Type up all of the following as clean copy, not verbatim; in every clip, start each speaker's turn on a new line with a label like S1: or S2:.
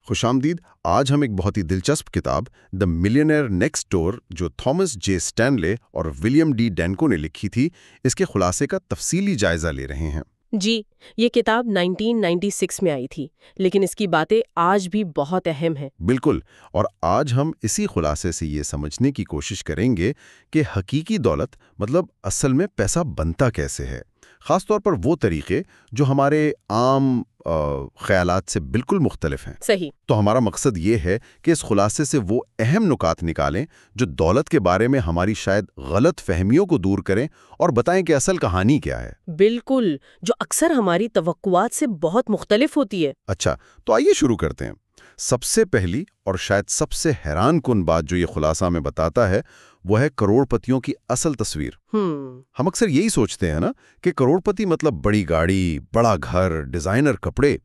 S1: خوش آمدید۔ آج ہم ایک بہت ہی دلچسپ کتاب دا ملینئر نیکسٹ ڈور جو تھامس جے سٹینلے اور ولیم ڈی ڈینکو نے لکھی تھی، اس کے خلاصے کا تفصیلی جائزہ لے رہے ہیں۔
S2: جی، یہ کتاب 1996 میں آئی تھی، لیکن اس کی باتیں آج بھی بہت اہم ہیں۔
S1: بالکل، اور آج ہم اسی خلاصے سے یہ سمجھنے کی کوشش کریں گے کہ حقیقی دولت مطلب اصل میں پیسہ بنتا کیسے ہے، خاص طور پر وہ طریقے جو ہمارے عام خیالات سے بالکل مختلف ہیں۔
S2: صحیح۔
S1: تو ہمارا مقصد یہ ہے کہ اس خلاصے سے وہ اہم نکات نکالیں جو دولت کے بارے میں ہماری شاید غلط فہمیوں کو دور کریں اور بتائیں کہ اصل کہانی کیا ہے۔
S2: بالکل، جو اکثر ہماری توقعات سے بہت مختلف ہوتی ہے۔
S1: اچھا، تو آئیے شروع کرتے ہیں۔ سب سے پہلی اور شاید سب سے حیران کن بات جو یہ خلاصہ ہمیں بتاتا ہے وہ ہے کروڑ پتیوں کی اصل تصویر۔ ہم اکثر یہی سوچتے ہیں نا کہ کروڑ پتی مطلب بڑی گاڑی، بڑا گھر، ڈیزائنر کپڑے،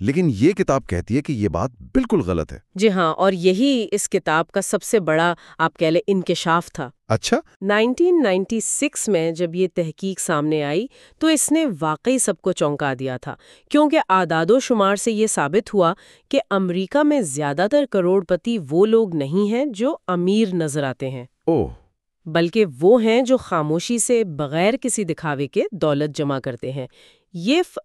S1: لیکن یہ کتاب کہتی ہے کہ یہ بات بالکل غلط ہے۔
S2: جی ہاں، اور یہی اس کتاب کا سب سے بڑا آپ کہہ لیں انکشاف تھا۔
S1: اچھا،
S2: 1996 میں جب یہ تحقیق سامنے آئی تو اس نے واقعی سب کو چونکا دیا تھا، کیونکہ اعداد و شمار سے یہ ثابت ہوا کہ امریکہ میں زیادہ تر کروڑ پتی وہ لوگ نہیں ہیں جو امیر نظر آتے ہیں، بلکہ وہ ہیں جو خاموشی سے بغیر کسی دکھاوے کے دولت جمع کرتے ہیں۔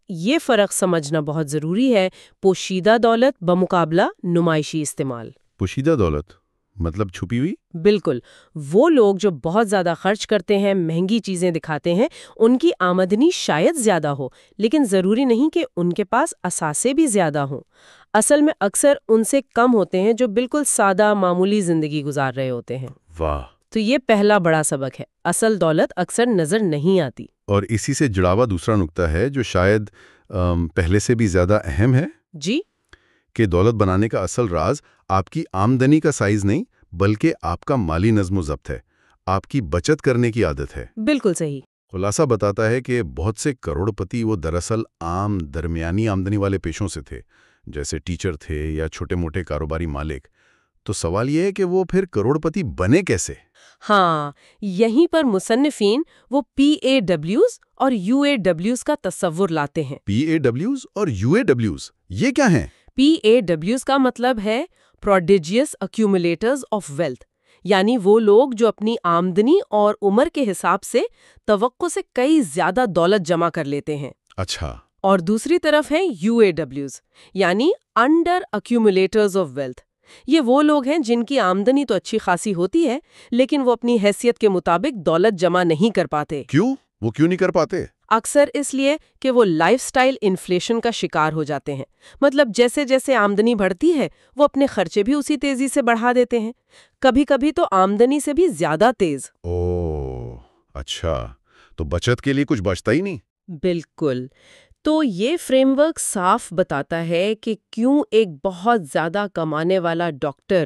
S2: یہ فرق سمجھنا بہت ضروری ہے، پوشیدہ دولت بمقابلہ نمائشی استعمال۔
S1: پوشیدہ دولت مطلب چھپی ہوئی؟
S2: بالکل، وہ لوگ جو بہت زیادہ خرچ کرتے ہیں، مہنگی چیزیں دکھاتے ہیں، ان کی آمدنی شاید زیادہ ہو، لیکن ضروری نہیں کہ ان کے پاس اثاثے بھی زیادہ ہوں۔ اصل میں اکثر ان سے کم ہوتے ہیں جو بالکل سادہ معمولی زندگی گزار رہے ہوتے ہیں۔
S1: واہ!
S2: تو یہ پہلا بڑا سبق ہے، اصل دولت اکثر نظر نہیں آتی۔
S1: اور اسی سے جڑا ہوا دوسرا نقطہ ہے جو شاید پہلے سے بھی زیادہ اہم ہے۔
S2: جی،
S1: کہ دولت بنانے کا اصل راز آپ کی آمدنی کا سائز نہیں بلکہ آپ کا مالی نظم و ضبط ہے، آپ کی بچت کرنے کی عادت ہے۔
S2: بالکل صحیح۔
S1: خلاصہ بتاتا ہے کہ بہت سے کروڑ پتی وہ دراصل عام درمیانی آمدنی والے پیشوں سے تھے، جیسے ٹیچر تھے یا چھوٹے موٹے کاروباری مالک۔ تو سوال یہ ہے کہ وہ پھر کروڑ پتی بنے کیسے؟
S2: ہاں، یہیں پر مصنفین وہ PAWs اور UAWs کا تصور لاتے ہیں۔
S1: PAWs اور UAWs یہ کیا ہیں؟
S2: PAWs کا مطلب ہے Prodigious Accumulators of Wealth، یعنی وہ لوگ جو اپنی آمدنی اور عمر کے حساب سے توقع سے کئی زیادہ دولت جمع کر لیتے ہیں۔
S1: اچھا۔
S2: اور دوسری طرف ہیں UAWs، یعنی Under Accumulators of Wealth۔ یہ وہ لوگ ہیں جن کی آمدنی تو اچھی خاصی ہوتی ہے، لیکن وہ اپنی حیثیت کے مطابق دولت جمع نہیں کر پاتے۔
S1: کیوں؟ وہ کیوں نہیں کر پاتے؟
S2: اکثر اس لیے کہ وہ لائف سٹائل انفلیشن کا شکار ہو جاتے ہیں، مطلب جیسے جیسے آمدنی بڑھتی ہے وہ اپنے خرچے بھی اسی تیزی سے بڑھا دیتے ہیں، کبھی کبھی تو آمدنی سے بھی زیادہ تیز۔
S1: اوہ، اچھا، تو بچت کے لیے کچھ بچتا ہی نہیں۔
S2: بالکل۔ تو یہ فریم ورک صاف بتاتا ہے کہ کیوں ایک بہت زیادہ کمانے والا ڈاکٹر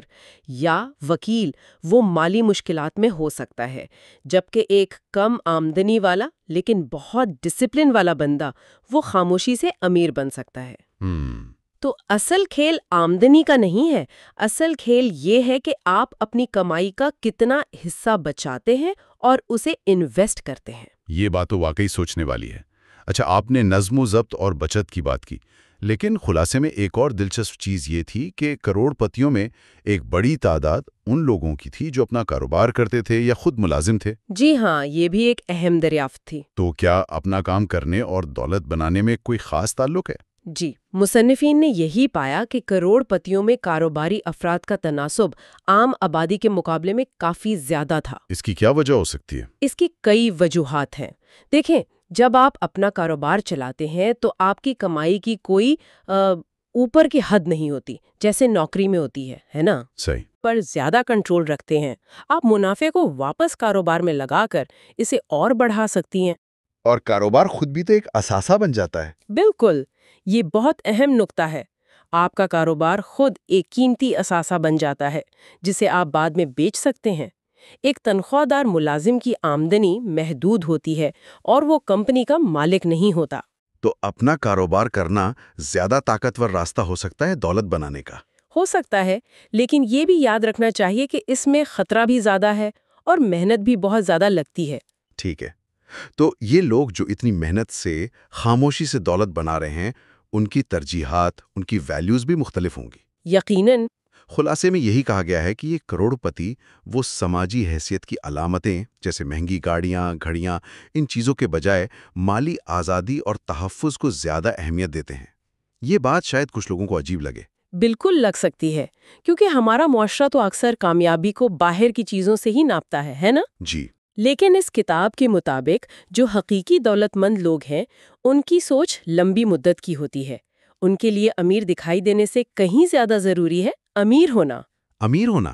S2: یا وکیل وہ مالی مشکلات میں ہو سکتا ہے، جبکہ ایک کم آمدنی والا لیکن بہت ڈسپلن والا بندہ وہ خاموشی سے امیر بن سکتا ہے۔ تو اصل کھیل آمدنی کا نہیں ہے، اصل کھیل یہ ہے کہ آپ اپنی کمائی کا کتنا حصہ بچاتے ہیں اور اسے انویسٹ کرتے ہیں۔
S1: یہ بات تو واقعی سوچنے والی ہے۔ اچھا، آپ نے نظم و ضبط اور بچت کی بات کی، لیکن خلاصے میں ایک اور دلچسپ چیز یہ تھی کہ کروڑ پتیوں میں ایک بڑی تعداد ان لوگوں کی تھی جو اپنا کاروبار کرتے تھے یا خود ملازم تھے۔
S2: جی ہاں، یہ بھی ایک اہم دریافت تھی۔
S1: تو کیا اپنا کام کرنے اور دولت بنانے میں کوئی خاص تعلق ہے؟
S2: جی، مصنفین نے یہی پایا کہ کروڑ پتیوں میں کاروباری افراد کا تناسب عام آبادی کے مقابلے میں کافی زیادہ تھا۔
S1: اس کی کیا وجہ ہو سکتی ہے؟
S2: اس کی کئی وجوہات ہیں۔ دیکھیں، جب آپ اپنا کاروبار چلاتے ہیں تو آپ کی کمائی کی کوئی اوپر کی حد نہیں ہوتی جیسے نوکری میں ہوتی ہے نا؟
S1: صحیح۔
S2: پر زیادہ کنٹرول رکھتے ہیں، آپ منافع کو واپس کاروبار میں لگا کر اسے اور بڑھا سکتی ہیں۔
S1: اور کاروبار خود بھی تو ایک اثاثہ بن جاتا ہے۔
S2: بالکل، یہ بہت اہم نکتہ ہے۔ آپ کا کاروبار خود ایک قیمتی اثاثہ بن جاتا ہے جسے آپ بعد میں بیچ سکتے ہیں۔ ایک تنخواہ دار ملازم کی آمدنی محدود ہوتی ہے اور وہ کمپنی کا مالک نہیں ہوتا۔
S1: تو اپنا کاروبار کرنا زیادہ طاقتور راستہ ہو سکتا ہے دولت بنانے کا؟
S2: ہو سکتا ہے، لیکن یہ بھی یاد رکھنا چاہیے کہ اس میں خطرہ بھی زیادہ ہے اور محنت بھی بہت زیادہ لگتی ہے۔
S1: ٹھیک ہے، تو یہ لوگ جو اتنی محنت سے خاموشی سے دولت بنا رہے ہیں، ان کی ترجیحات، ان کی ویلیوز بھی مختلف ہوں گی۔
S2: یقیناً۔
S1: خلاصے میں یہی کہا گیا ہے کہ یہ کروڑپتی وہ سماجی حیثیت کی علامتیں جیسے مہنگی گاڑیاں، گھڑیاں، ان چیزوں کے بجائے مالی آزادی اور تحفظ کو زیادہ اہمیت دیتے ہیں۔ یہ بات شاید کچھ لوگوں کو عجیب لگے۔
S2: بالکل لگ سکتی ہے، کیونکہ ہمارا معاشرہ تو اکثر کامیابی کو باہر کی چیزوں سے ہی ناپتا ہے نا؟
S1: جی۔
S2: لیکن اس کتاب کے مطابق جو حقیقی دولت مند لوگ ہیں ان کی سوچ لمبی مدت کی ہوتی ہے۔ ان کے لیے امیر دکھائی دینے سے کہیں زیادہ ضروری ہے امیر ہونا۔
S1: امیر ہونا،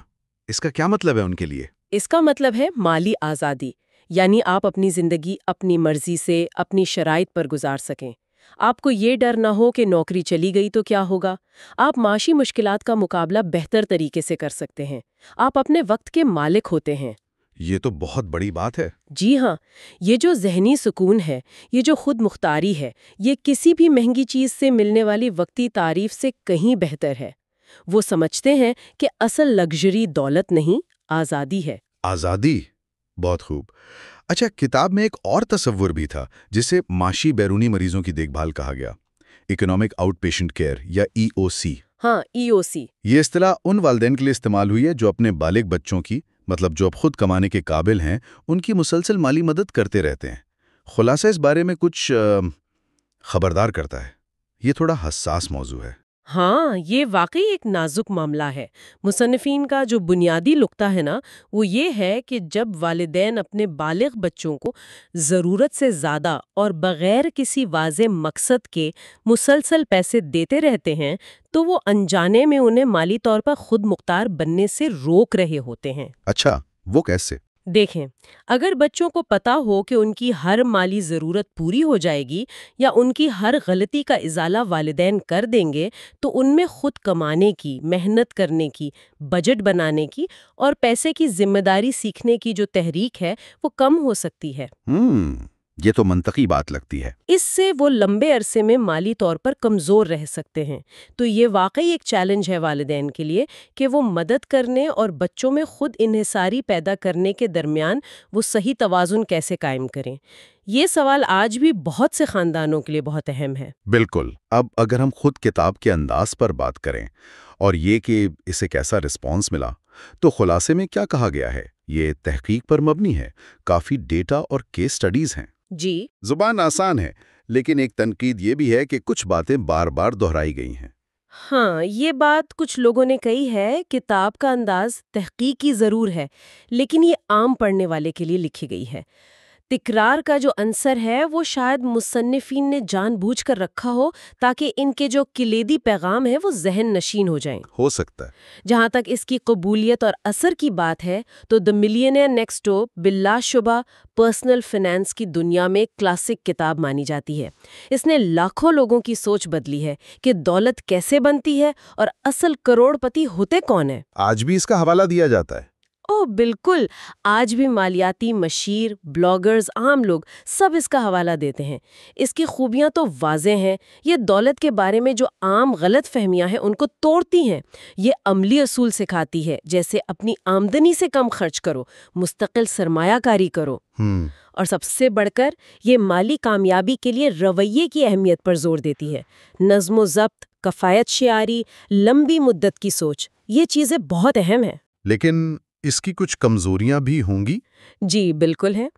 S1: اس کا کیا مطلب ہے ان کے لیے؟
S2: اس کا مطلب ہے مالی آزادی، یعنی آپ اپنی زندگی اپنی مرضی سے اپنی شرائط پر گزار سکیں۔ آپ کو یہ ڈر نہ ہو کہ نوکری چلی گئی تو کیا ہوگا۔ آپ معاشی مشکلات کا مقابلہ بہتر طریقے سے کر سکتے ہیں۔ آپ اپنے وقت کے مالک ہوتے ہیں۔
S1: یہ تو بہت بڑی بات ہے۔
S2: جی ہاں، یہ جو ذہنی سکون ہے، یہ جو خود مختاری ہے، یہ کسی بھی مہنگی چیز سے ملنے والی وقتی تعریف سے کہیں بہتر ہے۔ وہ سمجھتے ہیں کہ اصل لگژری دولت نہیں، آزادی ہے۔
S1: آزادی، بہت خوب۔ اچھا، کتاب میں ایک اور تصور بھی تھا جسے معاشی بیرونی مریضوں کی دیکھ بھال کہا گیا، اکنامک آؤٹ پیشنٹ کیئر یا EOC۔
S2: ہاں، EOC۔
S1: یہ اصطلاح ان والدین کے لیے استعمال ہوئی ہے جو اپنے بالغ بچوں کی، مطلب جو اب خود کمانے کے قابل ہیں، ان کی مسلسل مالی مدد کرتے رہتے ہیں۔ خلاصہ اس بارے میں کچھ خبردار کرتا ہے۔ یہ تھوڑا حساس موضوع ہے۔
S2: ہاں، یہ واقعی ایک نازک معاملہ ہے۔ مصنفین کا جو بنیادی نقطہ ہے نا، وہ یہ ہے کہ جب والدین اپنے بالغ بچوں کو ضرورت سے زیادہ اور بغیر کسی واضح مقصد کے مسلسل پیسے دیتے رہتے ہیں تو وہ انجانے میں انہیں مالی طور پر خود مختار بننے سے روک رہے ہوتے ہیں۔
S1: اچھا، وہ کیسے؟
S2: دیکھیں، اگر بچوں کو پتا ہو کہ ان کی ہر مالی ضرورت پوری ہو جائے گی یا ان کی ہر غلطی کا ازالہ والدین کر دیں گے تو ان میں خود کمانے کی، محنت کرنے کی، بجٹ بنانے کی اور پیسے کی ذمہ داری سیکھنے کی جو تحریک ہے وہ کم ہو سکتی ہے۔
S1: یہ تو منطقی بات لگتی ہے۔
S2: اس سے وہ لمبے عرصے میں مالی طور پر کمزور رہ سکتے ہیں۔ تو یہ واقعی ایک چیلنج ہے والدین کے لیے کہ وہ مدد کرنے اور بچوں میں خود انحصاری پیدا کرنے کے درمیان وہ صحیح توازن کیسے قائم کریں۔ یہ سوال آج بھی بہت سے خاندانوں کے لیے بہت اہم ہے۔
S1: بالکل۔ اب اگر ہم خود کتاب کے انداز پر بات کریں اور یہ کہ اسے کیسا رسپانس ملا، تو خلاصے میں کیا کہا گیا ہے؟ یہ تحقیق پر مبنی ہے، کافی ڈیٹا اور کیس سٹڈیز ہیں۔
S2: جی۔
S1: زبان آسان ہے، لیکن ایک تنقید یہ بھی ہے کہ کچھ باتیں بار بار دہرائی گئی ہیں۔
S2: ہاں، یہ بات کچھ لوگوں نے کہی ہے، کتاب کا انداز تحقیقی ضرور ہے، لیکن یہ عام پڑھنے والے کے لیے لکھی گئی ہے۔ تکرار کا جو عنصر ہے وہ شاید مصنفین نے جان بوجھ کر رکھا ہو تاکہ ان کے جو کلیدی پیغام ہیں وہ ذہن نشین ہو جائیں۔
S1: ہو سکتا ہے۔
S2: جہاں تک اس کی قبولیت اور اثر کی بات ہے تو دی ملینئر نیکسٹ ڈور بلا شبہ پرسنل فنانس کی دنیا میں کلاسک کتاب مانی جاتی ہے۔ اس نے لاکھوں لوگوں کی سوچ بدلی ہے کہ دولت کیسے بنتی ہے اور اصل کروڑ پتی ہوتے کون ہیں۔
S1: آج بھی اس کا حوالہ دیا جاتا ہے؟
S2: اوہ بالکل، آج بھی مالیاتی مشیر، بلاگرز، عام لوگ سب اس کا حوالہ دیتے ہیں۔ اس کی خوبیاں تو واضح ہیں۔ یہ دولت کے بارے میں جو عام غلط فہمیاں ہیں ان کو توڑتی ہیں۔ یہ عملی اصول سکھاتی ہے، جیسے اپنی آمدنی سے کم خرچ کرو، مستقل سرمایہ کاری کرو، اور سب سے بڑھ کر یہ مالی کامیابی کے لیے رویے کی اہمیت پر زور دیتی ہے۔ نظم و ضبط، کفایت شعاری، لمبی مدت کی سوچ، یہ چیزیں بہت اہم ہیں۔
S1: لیکن اس کی کچھ کمزوریاں بھی ہوں گی؟
S2: جی بالکل ہیں۔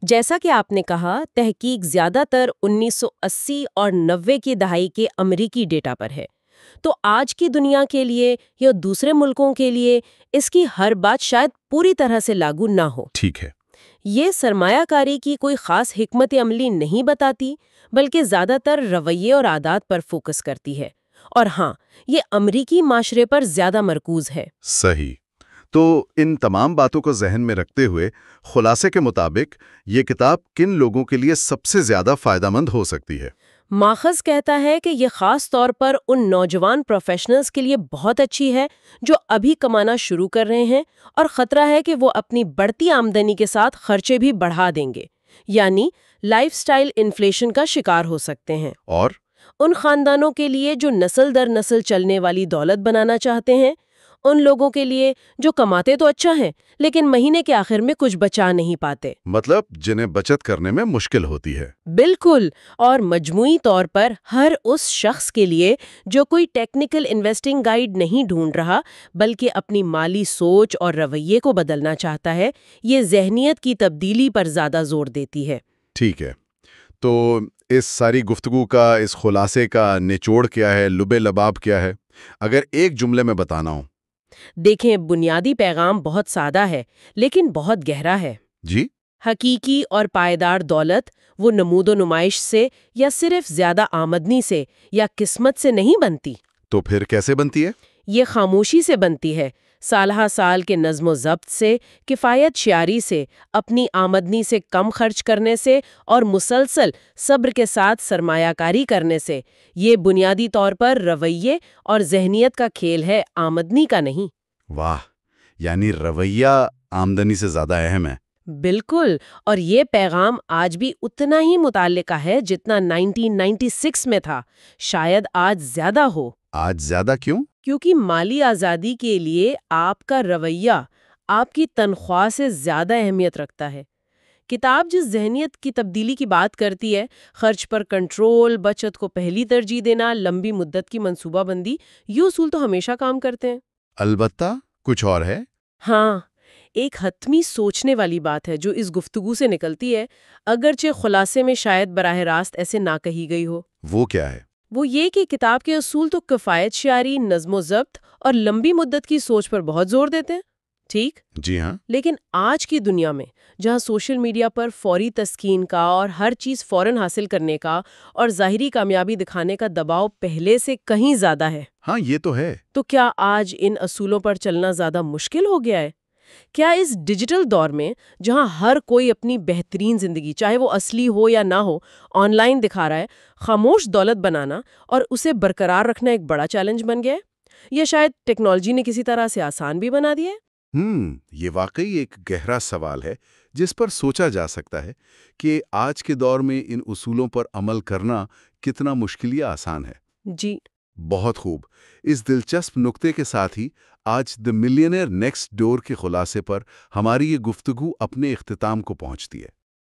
S2: جیسا کہ آپ نے کہا، تحقیق زیادہ تر 1980 اور 90 کی دہائی کے امریکی ڈیٹا پر ہے، تو آج کی دنیا کے لیے یا دوسرے ملکوں کے لیے اس کی ہر بات شاید پوری طرح سے لاگو نہ ہو۔
S1: ٹھیک ہے۔
S2: یہ سرمایہ کاری کی کوئی خاص حکمت عملی نہیں بتاتی، بلکہ زیادہ تر رویے اور عادات پر فوکس کرتی ہے، اور ہاں، یہ امریکی معاشرے پر زیادہ مرکوز ہے۔
S1: صحیح۔ تو ان تمام باتوں کو ذہن میں رکھتے ہوئے خلاصے کے مطابق یہ کتاب کن لوگوں کے لیے سب سے زیادہ فائدہ مند ہو سکتی ہے؟
S2: ماخذ کہتا ہے کہ یہ خاص طور پر ان نوجوان پروفیشنلز کے لیے بہت اچھی ہے جو ابھی کمانا شروع کر رہے ہیں اور خطرہ ہے کہ وہ اپنی بڑھتی آمدنی کے ساتھ خرچے بھی بڑھا دیں گے، یعنی لائف سٹائل انفلیشن کا شکار ہو سکتے ہیں۔
S1: اور
S2: ان خاندانوں کے لیے جو نسل در نسل چلنے والی دولت بنانا چاہتے ہیں، ان لوگوں کے لیے جو کماتے تو اچھا ہیں لیکن مہینے کے آخر میں کچھ بچا نہیں پاتے،
S1: مطلب جنہیں بچت کرنے میں مشکل ہوتی ہے۔
S2: بالکل، اور مجموعی طور پر ہر اس شخص کے لیے جو کوئی ٹیکنیکل انویسٹنگ گائیڈ نہیں ڈھونڈ رہا بلکہ اپنی مالی سوچ اور رویے کو بدلنا چاہتا ہے، یہ ذہنیت کی تبدیلی پر زیادہ زور دیتی ہے۔
S1: ٹھیک ہے، تو اس ساری گفتگو کا، اس خلاصے کا نچوڑ کیا ہے، لب لباب کیا ہے، اگر ایک جملے میں بتانا ہو؟
S2: دیکھیں، بنیادی پیغام بہت سادہ ہے لیکن بہت گہرا ہے۔
S1: جی؟
S2: حقیقی اور پائیدار دولت وہ نمود و نمائش سے یا صرف زیادہ آمدنی سے یا قسمت سے نہیں بنتی۔
S1: تو پھر کیسے بنتی ہے؟
S2: یہ خاموشی سے بنتی ہے، سالہ سال کے نظم و ضبط سے، کفایت شعاری سے، اپنی آمدنی سے کم خرچ کرنے سے اور مسلسل صبر کے ساتھ سرمایہ کاری کرنے سے۔ یہ بنیادی طور پر رویے اور ذہنیت کا کھیل ہے، آمدنی کا نہیں۔
S1: واہ، یعنی رویہ آمدنی سے زیادہ اہم ہے۔
S2: بالکل، اور یہ پیغام آج بھی اتنا ہی متعلقہ ہے جتنا 1996 میں تھا، شاید آج زیادہ ہو۔
S1: آج زیادہ کیوں؟
S2: کیونکہ مالی آزادی کے لیے آپ کا رویہ آپ کی تنخواہ سے زیادہ اہمیت رکھتا ہے۔ کتاب جس ذہنیت کی تبدیلی کی بات کرتی ہے، خرچ پر کنٹرول، بچت کو پہلی ترجیح دینا، لمبی مدت کی منصوبہ بندی، یہ اصول تو ہمیشہ کام کرتے ہیں۔
S1: البتہ کچھ اور ہے۔
S2: ہاں، ایک حتمی سوچنے والی بات ہے جو اس گفتگو سے نکلتی ہے، اگرچہ خلاصے میں شاید براہ راست ایسے نہ کہی گئی ہو۔
S1: وہ کیا ہے؟
S2: وہ یہ کہ کتاب کے اصول تو کفایت شعاری، نظم و ضبط اور لمبی مدت کی سوچ پر بہت زور دیتے ہیں، ٹھیک؟
S1: جی ہاں۔
S2: لیکن آج کی دنیا میں جہاں سوشل میڈیا پر فوری تسکین کا اور ہر چیز فوراً حاصل کرنے کا اور ظاہری کامیابی دکھانے کا دباؤ پہلے سے کہیں زیادہ ہے،
S1: ہاں یہ تو ہے۔
S2: تو کیا آج ان اصولوں پر چلنا زیادہ مشکل ہو گیا ہے؟ کیا اس ڈیجیٹل دور میں جہاں ہر کوئی اپنی بہترین زندگی، چاہے وہ اصلی ہو یا نہ ہو، آن لائن دکھا رہا ہے، خاموش دولت بنانا اور اسے برقرار رکھنا ایک بڑا چیلنج بن گیا ہے؟ یا شاید ٹیکنالوجی نے کسی طرح سے آسان بھی بنا دیا ہے؟
S1: یہ واقعی ایک گہرا سوال ہے جس پر سوچا جا سکتا ہے کہ آج کے دور میں ان اصولوں پر عمل کرنا کتنا مشکل یا آسان ہے۔
S2: جی
S1: بہت خوب۔ اس دلچسپ نقطے کے ساتھ ہی آج دی ملینئر نیکسٹ ڈور کے خلاصے پر ہماری یہ گفتگو اپنے اختتام کو پہنچتی ہے۔